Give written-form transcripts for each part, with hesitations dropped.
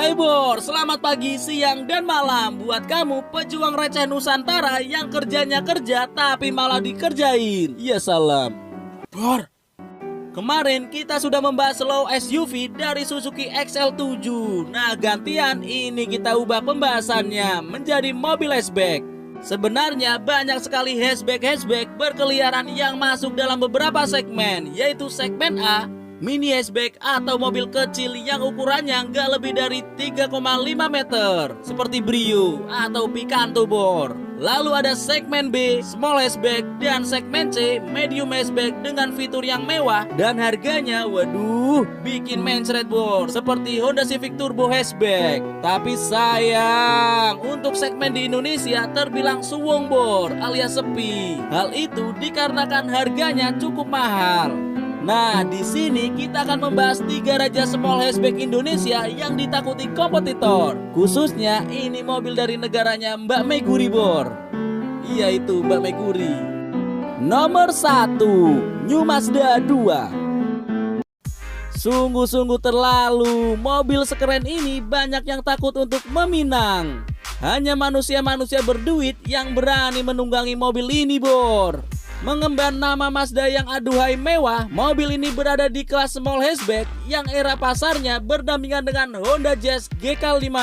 Hai Bor, selamat pagi, siang, dan malam buat kamu pejuang receh Nusantara yang kerjanya kerja tapi malah dikerjain. Ya salam. Bor, kemarin kita sudah membahas slow SUV dari Suzuki XL7. Nah gantian ini kita ubah pembahasannya menjadi mobil hatchback. Sebenarnya banyak sekali hatchback berkeliaran yang masuk dalam beberapa segmen, yaitu segmen A, mini hatchback atau mobil kecil yang ukurannya nggak lebih dari 3,5 meter seperti Brio atau Picanto Bor. Lalu ada segmen B, small hatchback, dan segmen C, medium hatchback dengan fitur yang mewah dan harganya waduh bikin mencret Bor, seperti Honda Civic Turbo hatchback. Tapi sayang, untuk segmen di Indonesia terbilang suwung Bor alias sepi. Hal itu dikarenakan harganya cukup mahal. Nah, di sini kita akan membahas 3 raja small hatchback Indonesia yang ditakuti kompetitor. Khususnya ini mobil dari negaranya Mbak Meguri Bor. Iya itu Mbak Meguri. Nomor 1, New Mazda 2. Sungguh-sungguh terlalu, mobil sekeren ini banyak yang takut untuk meminang. Hanya manusia-manusia berduit yang berani menunggangi mobil ini Bor. Mengemban nama Mazda yang aduhai mewah, mobil ini berada di kelas small hatchback yang era pasarnya berdampingan dengan Honda Jazz GK5,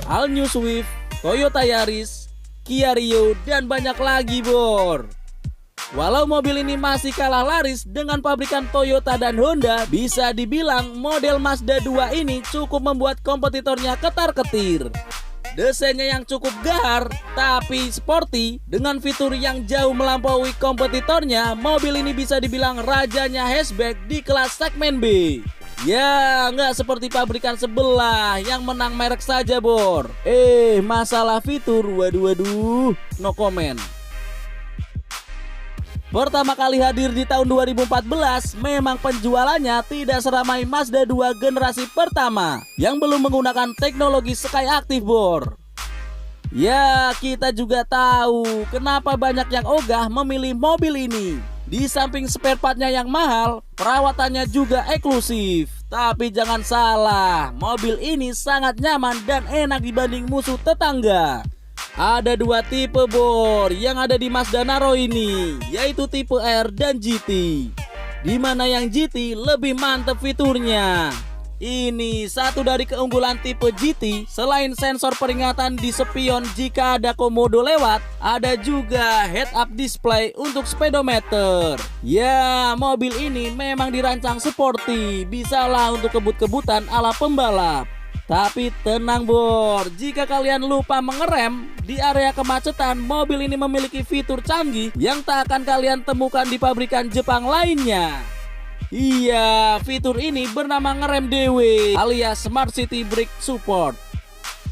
All New Swift, Toyota Yaris, Kia Rio, dan banyak lagi Bor. Walau mobil ini masih kalah laris dengan pabrikan Toyota dan Honda, bisa dibilang model Mazda 2 ini cukup membuat kompetitornya ketar-ketir. Desainnya yang cukup gahar tapi sporty dengan fitur yang jauh melampaui kompetitornya, mobil ini bisa dibilang rajanya hatchback di kelas segmen B. Ya, nggak seperti pabrikan sebelah yang menang merek saja Bor. Masalah fitur, waduh, no comment. Pertama kali hadir di tahun 2014, memang penjualannya tidak seramai Mazda 2 generasi pertama yang belum menggunakan teknologi Skyactiv Bor. Ya, kita juga tahu kenapa banyak yang ogah memilih mobil ini. Di samping spare partnya yang mahal, perawatannya juga eksklusif. Tapi jangan salah, mobil ini sangat nyaman dan enak dibanding musuh tetangga. Ada 2 tipe Bor yang ada di Mazda Naro ini, yaitu tipe R dan GT. Dimana yang GT lebih mantap fiturnya. Ini satu dari keunggulan tipe GT. Selain sensor peringatan di spion jika ada komodo lewat, ada juga head-up display untuk speedometer. Ya, mobil ini memang dirancang sporty, bisalah untuk kebut-kebutan ala pembalap. Tapi tenang Bor, jika kalian lupa mengerem di area kemacetan, mobil ini memiliki fitur canggih yang tak akan kalian temukan di pabrikan Jepang lainnya. Iya, fitur ini bernama ngerem DW alias Smart City Brake Support.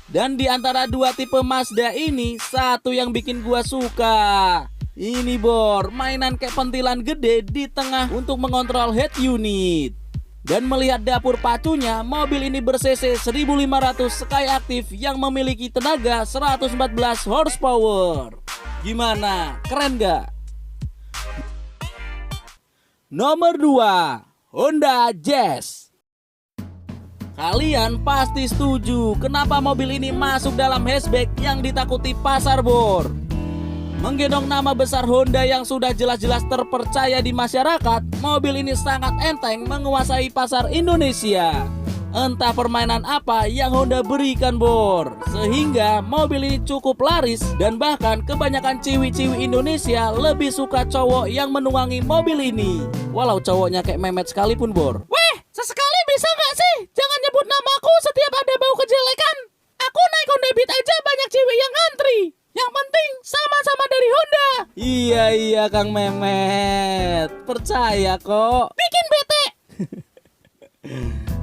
Dan di antara 2 tipe Mazda ini, satu yang bikin gua suka. Ini Bor, mainan kayak pentilan gede di tengah untuk mengontrol head unit. Dan melihat dapur pacunya, mobil ini ber-cc 1500 Skyactiv yang memiliki tenaga 114 horsepower. Gimana? Keren gak? Nomor 2, Honda Jazz. Kalian pasti setuju kenapa mobil ini masuk dalam hatchback yang ditakuti pasar Bor. Menggendong nama besar Honda yang sudah jelas-jelas terpercaya di masyarakat, mobil ini sangat enteng menguasai pasar Indonesia. Entah permainan apa yang Honda berikan Bor, sehingga mobil ini cukup laris dan bahkan kebanyakan ciwi-ciwi Indonesia lebih suka cowok yang menunggangi mobil ini. Walau cowoknya kayak Mehmet sekalipun Bor. Weh, sesekali bisa gak sih? Jangan nyebut namaku setiap ada bau kejelekan. Aku naik Honda Beat aja banyak ciwi yang ngantri. Yang penting sama-sama dari Honda. Iya Kang Mehmet, percaya kok. Bikin bete.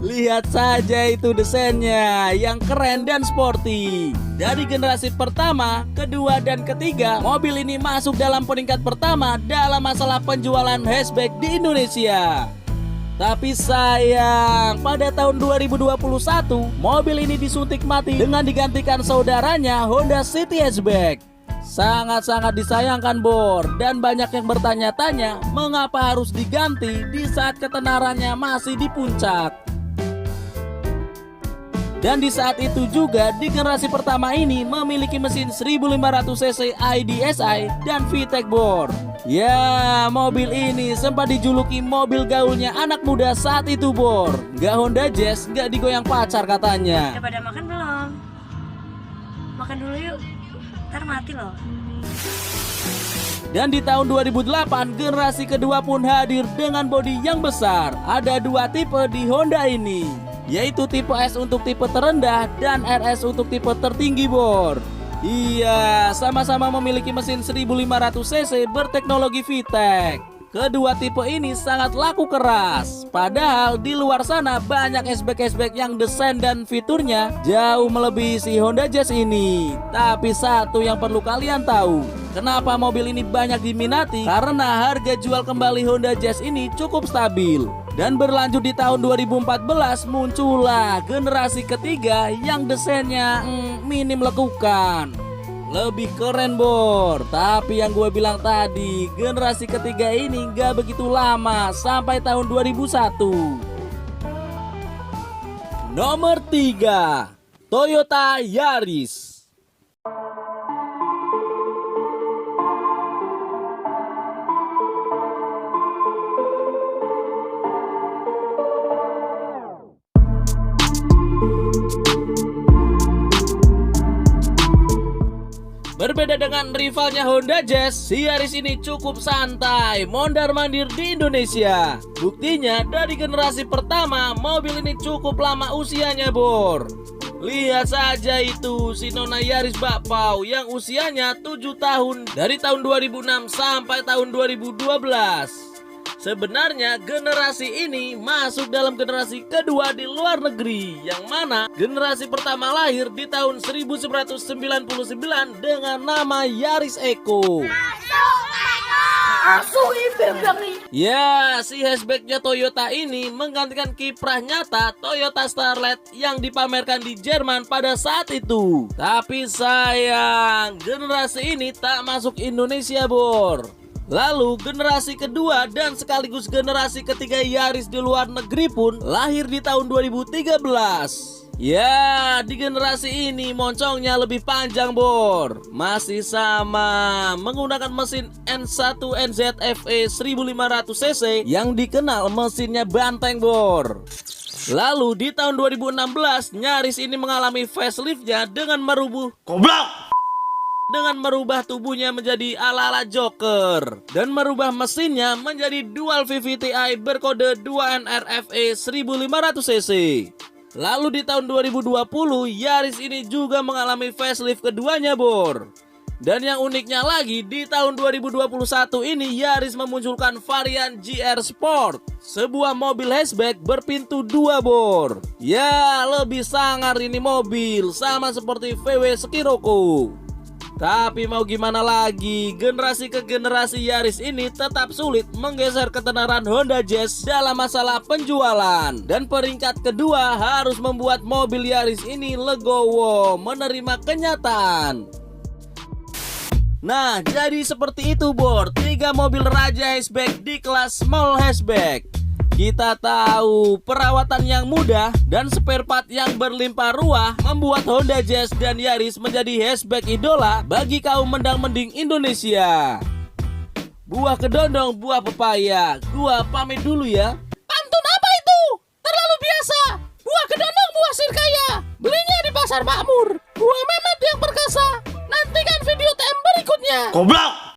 Lihat saja itu desainnya yang keren dan sporty. Dari generasi pertama, kedua, dan ketiga, mobil ini masuk dalam peringkat pertama dalam masalah penjualan hatchback di Indonesia. Tapi sayang, pada tahun 2021, mobil ini disuntik mati dengan digantikan saudaranya Honda City Hatchback. Sangat-sangat disayangkan Bor, dan banyak yang bertanya-tanya mengapa harus diganti di saat ketenarannya masih di puncak. Dan di saat itu juga di generasi pertama ini memiliki mesin 1500cc IDSI dan VTEC bor. Ya, mobil ini sempat dijuluki mobil gaulnya anak muda saat itu bor. Gak Honda Jazz, gak digoyang pacar katanya. Udah pada makan belum? Makan dulu yuk, ntar mati loh. Dan di tahun 2008 generasi kedua pun hadir dengan bodi yang besar. Ada dua tipe di Honda ini, yaitu tipe S untuk tipe terendah dan RS untuk tipe tertinggi bor. Iya, sama-sama memiliki mesin 1500cc berteknologi VTEC. Kedua tipe ini sangat laku keras. Padahal di luar sana banyak hatchback yang desain dan fiturnya jauh melebihi si Honda Jazz ini. Tapi satu yang perlu kalian tahu, kenapa mobil ini banyak diminati? Karena harga jual kembali Honda Jazz ini cukup stabil. Dan berlanjut di tahun 2014 muncullah generasi ketiga yang desainnya minim lekukan. Lebih keren bor. Tapi yang gue bilang tadi, generasi ketiga ini gak begitu lama, sampai tahun 2001. Nomor 3, Toyota Yaris. Berbeda dengan rivalnya Honda Jazz, si Yaris ini cukup santai, mondar-mandir di Indonesia. Buktinya dari generasi pertama, mobil ini cukup lama usianya bor. Lihat saja itu, si Nona Yaris Bakpao yang usianya 7 tahun dari tahun 2006 sampai tahun 2012. Sebenarnya generasi ini masuk dalam generasi kedua di luar negeri, yang mana generasi pertama lahir di tahun 1999 dengan nama Yaris Eco. Ya, si hatchbacknya Toyota ini menggantikan kiprah nyata Toyota Starlet yang dipamerkan di Jerman pada saat itu. Tapi sayang, generasi ini tak masuk Indonesia bor. Lalu generasi kedua dan sekaligus generasi ketiga Yaris di luar negeri pun lahir di tahun 2013. Ya, di generasi ini moncongnya lebih panjang bor. Masih sama, menggunakan mesin N1 NZFE 1500cc yang dikenal mesinnya banteng bor. Lalu di tahun 2016 Yaris ini mengalami faceliftnya dengan merubah tubuhnya menjadi ala-ala Joker dan merubah mesinnya menjadi dual VVTi berkode 2NRFE 1500cc. Lalu di tahun 2020 Yaris ini juga mengalami facelift keduanya bor. Dan yang uniknya lagi, di tahun 2021 ini Yaris memunculkan varian GR Sport, sebuah mobil hatchback berpintu 2 bor. Ya, lebih sangar ini mobil, sama seperti VW Scirocco. Tapi mau gimana lagi, generasi ke generasi Yaris ini tetap sulit menggeser ketenaran Honda Jazz dalam masalah penjualan. Dan peringkat kedua harus membuat mobil Yaris ini legowo menerima kenyataan. Nah, jadi seperti itu bor, 3 mobil raja hatchback di kelas small hatchback. Kita tahu perawatan yang mudah dan spare part yang berlimpah ruah membuat Honda Jazz dan Yaris menjadi hatchback idola bagi kaum mendang-mending Indonesia. Buah kedondong, buah pepaya. Gua pamit dulu ya. Pantun apa itu? Terlalu biasa. Buah kedondong, buah sirkaya. Belinya di pasar makmur. Gua Mehmet yang perkasa. Nantikan video TM berikutnya. Goblok!